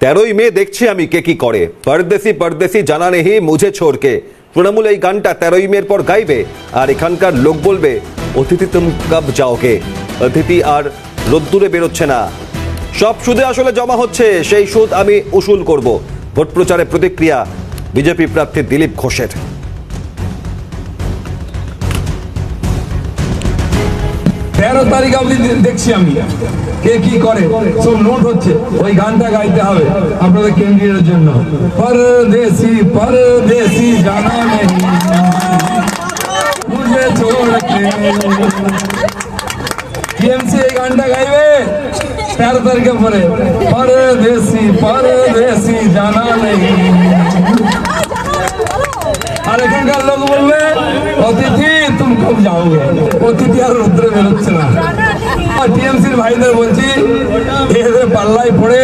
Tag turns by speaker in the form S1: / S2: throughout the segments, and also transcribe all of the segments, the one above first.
S1: 13ই মে দেখছি আমি কে কি করে, পরদেশি পরদেশি জানা নেহি মুঝে ছোড়কে। তৃণমূল এই গানটা 13ই মের পর গাইবে, আর এখানকার লোক বলবে অতিথি তুম কব যাওগে। অতিথি আর রোদ্দুরে বেরোচ্ছে না, সব সুদে আসলে জমা হচ্ছে, সেই সুদ আমি উসুল করব। ভোট প্রচারে প্রতিক্রিয়া বিজেপি প্রার্থী দিলীপ ঘোষের।
S2: 13 তারিখ অবধি দেখছি আমি কে কি করে, সব নোট হচ্ছে। ওই গানটা গাইতে হবে আপনাদের কেন্দ্রীয় জন্য, পরদেশি পরদেশি জানা নেই মুঝে ছোড়কে। টিএমসি এই গানটা গাইবে 13 তারিখের পরে, পরদেশি পরদেশি জানা নেই। আর এখানকার লোক বলবে অতিথি তুম কব যাওগে। অতিথি আর রুদ্রে বেরোচ্ছে না। টিএমসির ভাইদের বলছি, এদের পাল্লায় পড়ে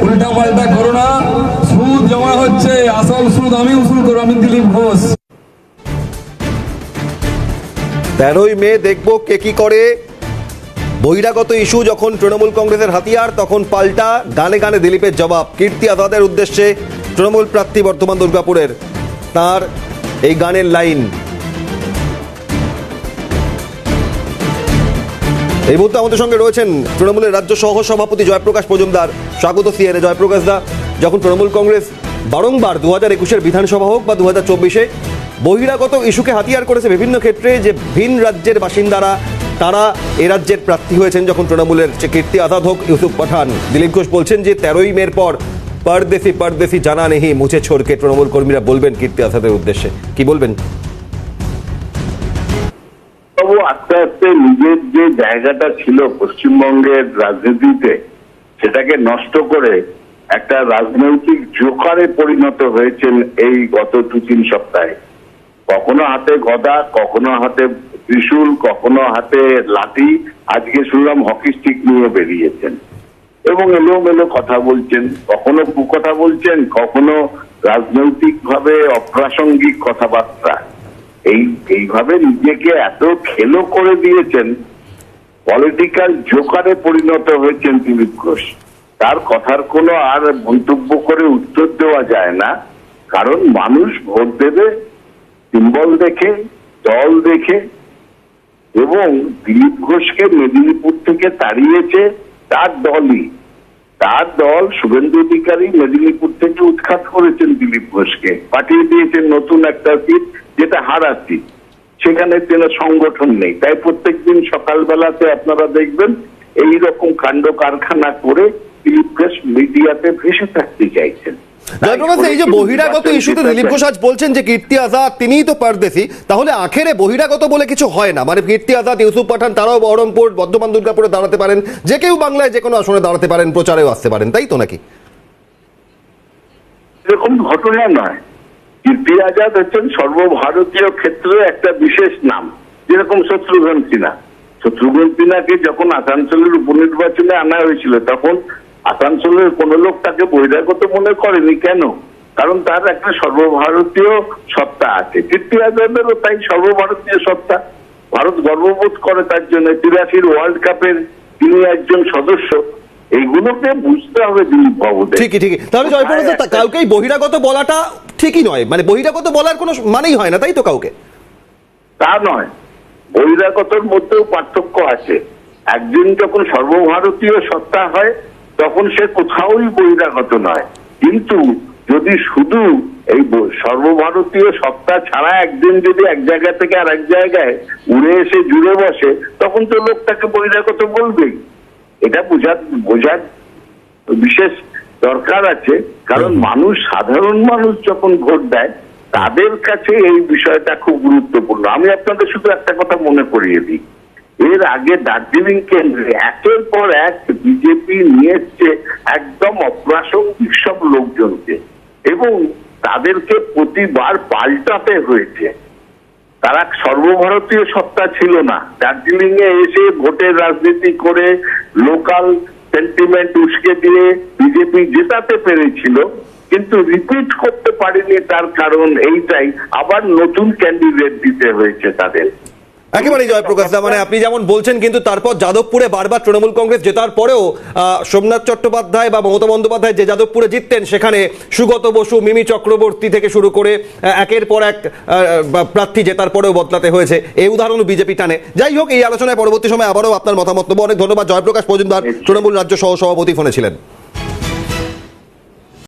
S2: উল্টা পাল্টা করো না, সুদ জমা হচ্ছে, আসল সুদ আমি উসুল করবো। আমি দিলীপ ঘোষ।
S1: 13ই মে দেখবো কে কি করে। বহিরাগত ইস্যু যখন তৃণমূল কংগ্রেসের হাতিয়ার, তখন পাল্টা গানে গানে দিলীপের জবাব। কীর্তি আজাদের উদ্দেশ্যে তৃণমূল প্রার্থী বর্ধমান দুর্গাপুরের, তার এই গানের লাইন। এই মুহূর্তে আমাদের সঙ্গে রয়েছেন তৃণমূলের রাজ্য সহ সভাপতি জয়প্রকাশ মজুমদার। স্বাগত সিএনএ। জয়প্রকাশ দা, যখন তৃণমূল কংগ্রেস বারংবার 2021-এর বিধানসভা হোক বা 2024-এ বহিরাগত ইস্যুকে হাতিয়ার করেছে বিভিন্ন ক্ষেত্রে, যে ভিন রাজ্যের বাসিন্দারা তারা এ রাজ্যের প্রার্থী হয়েছেন, যখন তৃণমূলের যে কীর্তি আজাদ হোক, ইউসুফ পাঠান, দিলীপ ঘোষ বলছেন যে 13ই মের পর পরদেশি পরদেশি জানা নেহি মুছে ছোড়কে তৃণমূল কর্মীরা বলবেন কীর্তি আজাদের উদ্দেশ্যে। কি বলবেন?
S3: আস্তে আস্তে নিজের যে জায়গাটা ছিল পশ্চিমবঙ্গের রাজনীতিতে, সেটাকে নষ্ট করে একটা রাজনৈতিক জোকারে পরিণত হয়েছেন এই গত 2-3 সপ্তাহে। কখনো হাতে গদা, কখনো হাতে ত্রিশূল, কখনো হাতে লাঠি, আজকে শুনলাম হকি স্টিক নিয়ে বেরিয়েছেন এবং এলোমেলো কথা বলছেন। কখনো কুকথা বলছেন, কখনো রাজনৈতিক ভাবে অপ্রাসঙ্গিক কথাবার্তা। এইভাবে নিজেকে এত খেলো করে দিয়েছেন, পলিটিক্যাল জোকারে পরিণত হয়েছেন দিলীপ ঘোষ। তার কথার কোনো আর মন্তব্য করে উত্তর দেওয়া যায় না, কারণ মানুষ ভোট দেবে সিম্বল দেখে, দল দেখে, এবং দিলীপ ঘোষকে মেদিনীপুর থেকে তাড়িয়েছে তার দলই। তার দল শুভেন্দু অধিকারী মেদিনীপুর থেকে উৎখাত করেছেন দিলীপ ঘোষকে, পাঠিয়ে দিয়েছেন নতুন একটা সিট, যেটা হারা সিট। সেখানে কোনো সংগঠন নেই, তাই প্রত্যেকদিন সকালবেলাতে আপনারা দেখবেন এইরকম কাণ্ড কারখানা করে দিলীপ ঘোষ মিডিয়াতে ভেসে থাকতে চাইছেন।
S1: এই যে বহিরাগত ইস্যুতে দিলীপ ঘোষ আজ বলছেন যে কীর্তি আজাদ তিনিই তো পরদেশি, তাহলে আখেরে বহিরাগত বলে কিছু হয় না? মানে কীর্তি আজাদ, ইউসুফ পাঠান তারাও বহরমপুর, বর্ধমান, দুর্গাপুরে দাঁড়াতে পারেন, যে কেউ বাংলায় যে কোনো আসনে দাঁড়াতে পারেন, প্রচারেও আসতে পারেন, তাই তো নাকি?
S3: এরকম ঘটনা নয়। কীর্তি আজাদ হচ্ছেন সর্বভারতীয় ক্ষেত্রে একটা বিশেষ নাম, যেরকম শত্রুঘ্ন সিনহা। শত্রুঘ্ন সিনহাকে যখন আসানসোলের উপনির্বাচনে আনা হয়েছিল, তখন আসানসোলের কোন লোক তাকে বহিরাগত মনে করেনি। কেন? কারণ তার একটা সর্বভারতীয় সত্তা আছে। কীর্তি আজাদেরও তাই সর্বভারতীয় সত্তা। ভারত গর্ববোধ করে তার জন্য। 83 ওয়ার্ল্ড কাপের তিনি একজন সদস্য। এইগুলোকে বুঝতে হবে দিলীপ বাবুদের।
S1: ঠিকই ঠিকই। তাহলে জয়প্রকাশ দা, কাউকেই বহিরাগত বলাটা ঠিকই নয়, মানে বহিরাগত বলার কোনো মানেই হয় না, তাই তো? কাউকে
S3: তা নয়, বহিরাগতর মধ্যেও পার্থক্য আছে। একজন যখন সর্বভারতীয় সত্তা হয়, তখন সে কোথাওই বহিরাগত নয়। কিন্তু যদি শুধু এই সর্বভারতীয় সত্তা ছাড়া একদিন যদি এক জায়গা থেকে আর এক জায়গায় উড়ে এসে জুড়ে বসে, তখন তো লোক তাকে বহিরাগত বলবেই। এটা বোঝার বিশেষ দরকার আছে, কারণ মানুষ, সাধারণ মানুষ যখন ভোট দেয়, তাদের কাছে এই বিষয়টা খুব গুরুত্বপূর্ণ। আমি আপনাদের শুধু একটা কথা মনে করিয়ে দিই, এর আগে দার্জিলিং কেন্দ্রে একের পর এক বিজেপি নিয়ে এসছে একদম অপ্রাসঙ্গিক সব লোকজনকে, এবং তাদেরকে প্রতিবার পাল্টাতে হয়েছে। তারা সর্বভারতীয় সত্তা ছিল না। দার্জিলিং এ এসে ভোটের রাজনীতি করে লোকাল সেন্টিমেন্ট উস্কে দিয়ে বিজেপি জেতাতে পেরেছিল, কিন্তু রিপিট করতে পারেনি। তার কারণ এইটাই, আবার নতুন ক্যান্ডিডেট দিতে হয়েছে তাদের।
S1: একেবারেই জয়প্রকাশ দা, মানে আপনি যেমন বলছেন, কিন্তু তারপর যাদবপুরে বারবার তৃণমূল কংগ্রেস জেতার পরেও সোমনাথ চট্টোপাধ্যায় বা মমতা বন্দ্যোপাধ্যায় যে যাদবপুরে জিততেন সেখানে সুগত বসু, মিমি চক্রবর্তী থেকে শুরু করে একের পর এক প্রার্থী জেতার পরেও বদলাতে হয়েছে। এই উদাহরণও বিজেপি টানে। যাই হোক, এই আলোচনায় পরবর্তী সময় আবারও আপনার মতামত নেব। অনেক ধন্যবাদ। জয়প্রকাশ মজুমদার, তৃণমূল রাজ্য সহ সভাপতি, ফোনে ছিলেন।